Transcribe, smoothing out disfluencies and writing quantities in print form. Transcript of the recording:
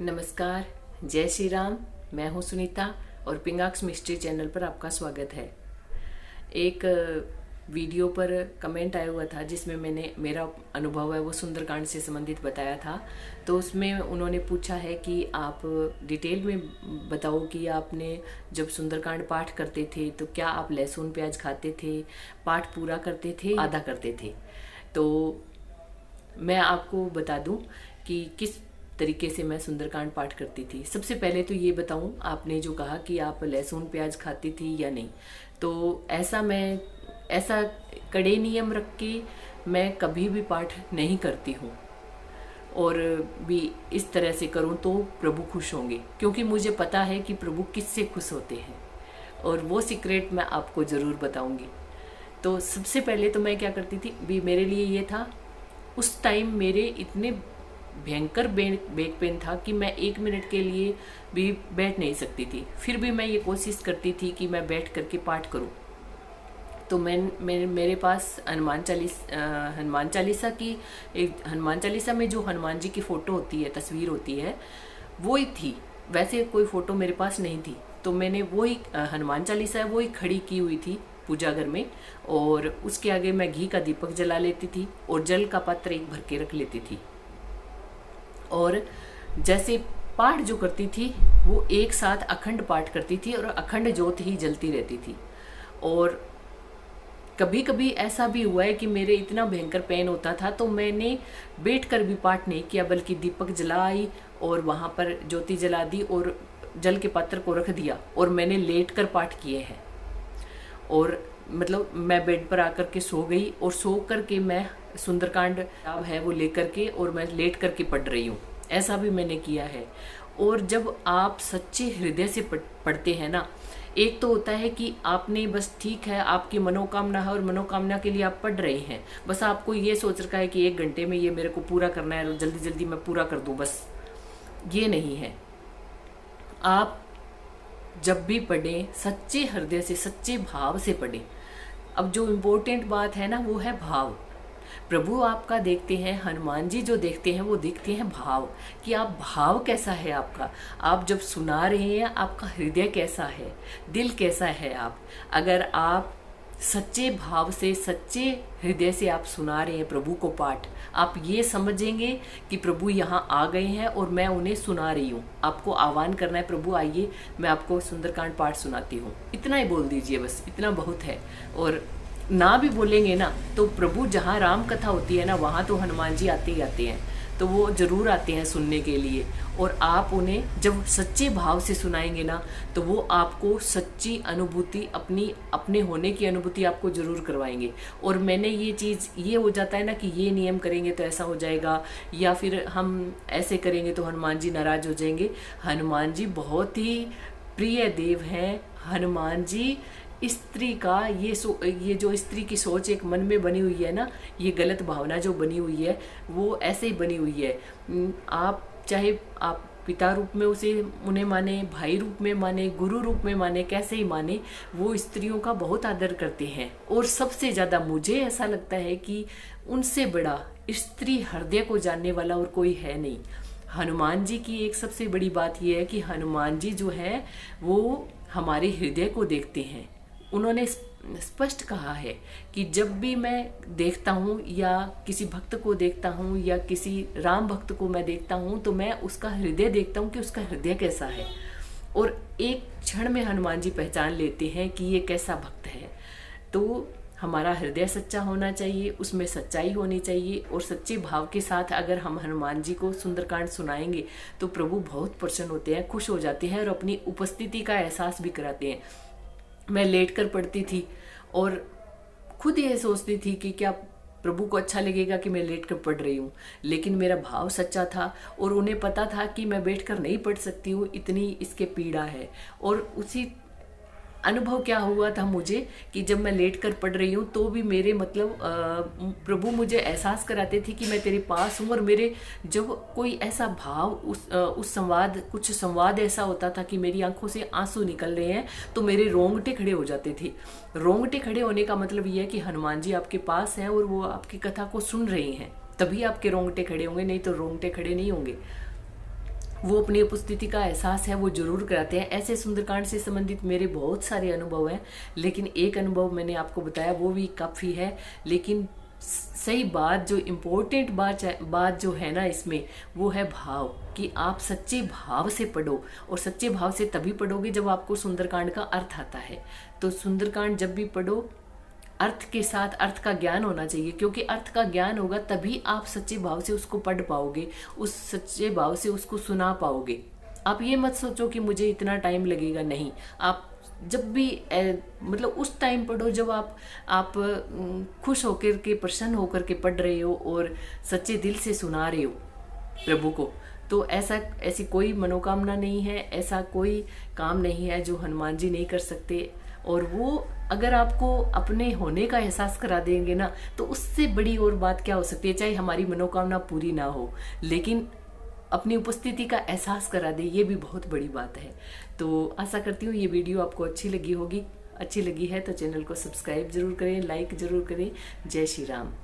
नमस्कार, जय श्री राम। मैं हूं सुनीता और पिंगाक्स मिस्ट्री चैनल पर आपका स्वागत है। एक वीडियो पर कमेंट आया हुआ था जिसमें मैंने मेरा अनुभव है वो सुंदरकांड से संबंधित बताया था। तो उसमें उन्होंने पूछा है कि आप डिटेल में बताओ कि आपने जब सुंदरकांड पाठ करते थे तो क्या आप लहसुन प्याज खाते थे, पाठ पूरा करते थे, आधा करते थे। तो मैं आपको बता दूं कि किस तरीके से मैं सुंदरकांड पाठ करती थी। सबसे पहले तो ये बताऊं, आपने जो कहा कि आप लहसुन प्याज खाती थी या नहीं, तो ऐसा कड़े नियम रख के मैं कभी भी पाठ नहीं करती हूँ। और भी इस तरह से करूँ तो प्रभु खुश होंगे, क्योंकि मुझे पता है कि प्रभु किससे खुश होते हैं और वो सीक्रेट मैं आपको ज़रूर बताऊंगी। तो सबसे पहले तो मैं क्या करती थी, भी मेरे लिए ये था, उस टाइम मेरे इतने भयंकर बैक पेन था कि मैं 1 मिनट के लिए भी बैठ नहीं सकती थी। फिर भी मैं ये कोशिश करती थी कि मैं बैठ करके पाठ करूं। तो मेरे पास हनुमान चालीसा की एक हनुमान चालीसा में जो हनुमान जी की फ़ोटो होती है, तस्वीर होती है, वो ही थी। वैसे कोई फ़ोटो मेरे पास नहीं थी। तो मैंने वही हनुमान चालीसा है वो ही खड़ी की हुई थी पूजा घर में, और उसके आगे मैं घी का दीपक जला लेती थी और जल का पात्र एक भर के रख लेती थी। और जैसे पाठ जो करती थी वो एक साथ अखंड पाठ करती थी और अखंड ज्योत ही जलती रहती थी। और कभी कभी ऐसा भी हुआ है कि मेरे इतना भयंकर पेन होता था तो मैंने बैठकर भी पाठ नहीं किया, बल्कि दीपक जलाई और वहाँ पर ज्योति जला दी और जल के पात्र को रख दिया और मैंने लेट कर पाठ किए हैं। और मतलब मैं बेड पर आकर के सो गई और सो कर के मैं सुंदरकांड किताब है वो लेकर के और मैं लेट करके पढ़ रही हूँ, ऐसा भी मैंने किया है। और जब आप सच्चे हृदय से पढ़ते हैं ना, एक तो होता है कि आपने बस ठीक है, आपकी मनोकामना है और मनोकामना के लिए आप पढ़ रहे हैं, बस आपको ये सोच रखा है कि 1 घंटे में ये मेरे को पूरा करना है, जल्दी जल्दी मैं पूरा कर दूं, बस ये नहीं है। आप जब भी पढ़ें सच्चे हृदय से, सच्चे भाव से पढ़ें। अब जो इम्पोर्टेंट बात है ना वो है भाव। प्रभु आपका देखते हैं, हनुमान जी जो देखते हैं वो देखते हैं भाव, कि आप भाव कैसा है आपका, आप जब सुना रहे हैं आपका हृदय कैसा है, दिल कैसा है। अगर आप सच्चे भाव से, सच्चे हृदय से आप सुना रहे हैं प्रभु को पाठ, आप ये समझेंगे कि प्रभु यहाँ आ गए हैं और मैं उन्हें सुना रही हूँ। आपको आह्वान करना है, प्रभु आइए मैं आपको सुंदरकांड पाठ सुनाती हूँ, इतना ही बोल दीजिए, बस इतना बहुत है। और ना भी बोलेंगे ना तो प्रभु जहाँ राम कथा होती है ना वहाँ तो हनुमान जी आते ही आते हैं, तो वो जरूर आते हैं सुनने के लिए। और आप उन्हें जब सच्चे भाव से सुनाएंगे ना तो वो आपको सच्ची अनुभूति, अपने होने की अनुभूति आपको जरूर करवाएंगे। और मैंने ये चीज़, ये हो जाता है ना कि ये नियम करेंगे तो ऐसा हो जाएगा, या फिर हम ऐसे करेंगे तो हनुमान जी नाराज हो जाएंगे। हनुमान जी बहुत ही प्रिय देव हैं। हनुमान जी स्त्री का ये जो स्त्री की सोच एक मन में बनी हुई है ना, ये गलत भावना जो बनी हुई है वो ऐसे ही बनी हुई है। आप चाहे आप पिता रूप में उन्हें माने, भाई रूप में माने, गुरु रूप में माने, कैसे ही माने, वो स्त्रियों का बहुत आदर करते हैं। और सबसे ज़्यादा मुझे ऐसा लगता है कि उनसे बड़ा स्त्री हृदय को जानने वाला और कोई है नहीं। हनुमान जी की एक सबसे बड़ी बात यह है कि हनुमान जी जो है वो हमारे हृदय को देखते हैं। उन्होंने स्पष्ट कहा है कि जब भी मैं देखता हूँ या किसी भक्त को देखता हूँ या किसी राम भक्त को मैं देखता हूँ तो मैं उसका हृदय देखता हूँ कि उसका हृदय कैसा है। और एक क्षण में हनुमान जी पहचान लेते हैं कि ये कैसा भक्त है। तो हमारा हृदय सच्चा होना चाहिए, उसमें सच्चाई होनी चाहिए, और सच्चे भाव के साथ अगर हम हनुमान जी को सुंदरकांड सुनाएंगे तो प्रभु बहुत प्रसन्न होते हैं, खुश हो जाते हैं और अपनी उपस्थिति का एहसास भी कराते हैं। मैं लेट कर पढ़ती थी और खुद ये सोचती थी कि क्या प्रभु को अच्छा लगेगा कि मैं लेट कर पढ़ रही हूँ, लेकिन मेरा भाव सच्चा था और उन्हें पता था कि मैं बैठकर नहीं पढ़ सकती हूँ, इतनी इसके पीड़ा है। और उसी अनुभव क्या हुआ था मुझे कि जब मैं लेट कर पढ़ रही हूँ तो भी मेरे प्रभु मुझे एहसास कराते थे कि मैं तेरे पास हूँ। और मेरे जब कोई ऐसा भाव उस कुछ संवाद ऐसा होता था कि मेरी आंखों से आंसू निकल रहे हैं तो मेरे रोंगटे खड़े हो जाते थे। रोंगटे खड़े होने का मतलब ये है कि हनुमान जी आपके पास हैं और वो आपकी कथा को सुन रहे हैं, तभी आपके रोंगटे खड़े होंगे, नहीं तो रोंगटे खड़े नहीं होंगे। वो अपनी उपस्थिति का एहसास है वो जरूर कराते हैं। ऐसे सुंदरकांड से संबंधित मेरे बहुत सारे अनुभव हैं, लेकिन एक अनुभव मैंने आपको बताया वो भी काफ़ी है। लेकिन सही बात, जो इम्पोर्टेंट बात जो है ना इसमें, वो है भाव, कि आप सच्चे भाव से पढ़ो। और सच्चे भाव से तभी पढ़ोगे जब आपको सुंदरकांड का अर्थ आता है। तो सुंदरकांड जब भी पढ़ो, अर्थ के साथ अर्थ का ज्ञान होना चाहिए, क्योंकि अर्थ का ज्ञान होगा तभी आप सच्चे भाव से उसको पढ़ पाओगे, उस सच्चे भाव से उसको सुना पाओगे। आप ये मत सोचो कि मुझे इतना टाइम लगेगा, नहीं। आप जब भी मतलब उस टाइम पढ़ो जब आप खुश होकर के, प्रसन्न होकर के पढ़ रहे हो और सच्चे दिल से सुना रहे हो प्रभु को। तो ऐसी कोई मनोकामना नहीं है, ऐसा कोई काम नहीं है जो हनुमान जी नहीं कर सकते। और वो अगर आपको अपने होने का एहसास करा देंगे ना, तो उससे बड़ी और बात क्या हो सकती है। चाहे हमारी मनोकामना पूरी ना हो, लेकिन अपनी उपस्थिति का एहसास करा दे, ये भी बहुत बड़ी बात है। तो आशा करती हूँ ये वीडियो आपको अच्छी लगी होगी। अच्छी लगी है तो चैनल को सब्सक्राइब जरूर करें, लाइक जरूर करें। जय श्री राम।